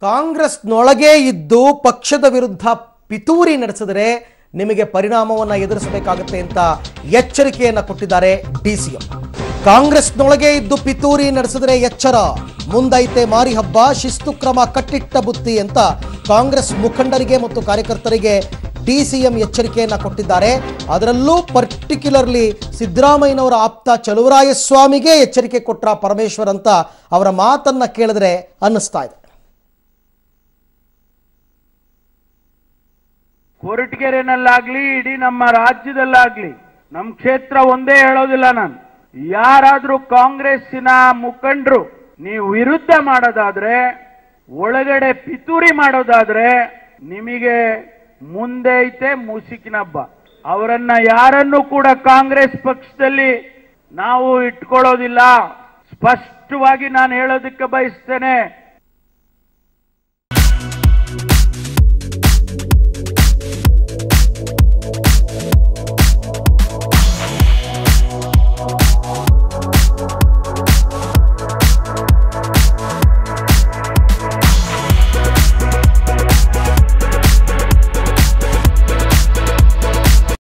ಕಾಂಗ್ರೆಸ್ನೊಳಗೆ ಇದ್ದು ಪಕ್ಷದ ವಿರುದ್ಧ ಪಿತೂರಿ ನಡೆಸಿದರೆ ನಿಮಗೆ ಪರಿಣಾಮವನ್ನು ಎದುರಿಸಬೇಕಾಗುತ್ತೆ ಅಂತ ಎಚ್ಚರಿಕೆಯನ್ನು ಕೊಟ್ಟಿದ್ದಾರೆ ಡಿಸಿಎಂ. ಕಾಂಗ್ರೆಸ್ನೊಳಗೆ ಇದ್ದು ಪಿತೂರಿ ನಡೆಸಿದರೆ ಎಚ್ಚರ, ಮುಂದೈತೆ ಮಾರಿ ಹಬ್ಬ, ಶಿಸ್ತು ಕ್ರಮ ಕಟ್ಟಿಟ್ಟ ಬುತ್ತಿ ಅಂತ ಕಾಂಗ್ರೆಸ್ ಮುಖಂಡರಿಗೆ ಮತ್ತು ಕಾರ್ಯಕರ್ತರಿಗೆ ಡಿಸಿಎಂ ಎಚ್ಚರಿಕೆಯನ್ನು ಕೊಟ್ಟಿದ್ದಾರೆ. ಅದರಲ್ಲೂ ಪರ್ಟಿಕ್ಯುಲರ್ಲಿ ಸಿದ್ದರಾಮಯ್ಯನವರ ಆಪ್ತ ಚಲುವರಾಯಸ್ವಾಮಿಗೆ ಎಚ್ಚರಿಕೆ ಕೊಟ್ಟ ಪರಮೇಶ್ವರ್ ಅಂತ ಅವರ ಮಾತನ್ನ ಕೇಳಿದ್ರೆ ಅನ್ನಿಸ್ತಾ ಇದೆ. ಕೊರಟಗೆರೆನಲ್ಲಾಗ್ಲಿ ಇಡೀ ನಮ್ಮ ರಾಜ್ಯದಲ್ಲಾಗ್ಲಿ ನಮ್ಮ ಕ್ಷೇತ್ರ ಒಂದೇ ಹೇಳೋದಿಲ್ಲ ನಾನು, ಯಾರಾದ್ರೂ ಕಾಂಗ್ರೆಸ್ಸಿನ ಮುಖಂಡರು ನೀವು ವಿರುದ್ಧ ಮಾಡೋದಾದ್ರೆ, ಒಳಗಡೆ ಪಿತೂರಿ ಮಾಡೋದಾದ್ರೆ ನಿಮಗೆ ಮುಂದೆ ಐತೆ ಮುಸುಕಿನ ಹಬ್ಬ. ಅವರನ್ನ ಯಾರನ್ನು ಕೂಡ ಕಾಂಗ್ರೆಸ್ ಪಕ್ಷದಲ್ಲಿ ನಾವು ಇಟ್ಕೊಳ್ಳೋದಿಲ್ಲ. ಸ್ಪಷ್ಟವಾಗಿ ನಾನು ಹೇಳೋದಕ್ಕೆ ಬಯಸ್ತೇನೆ.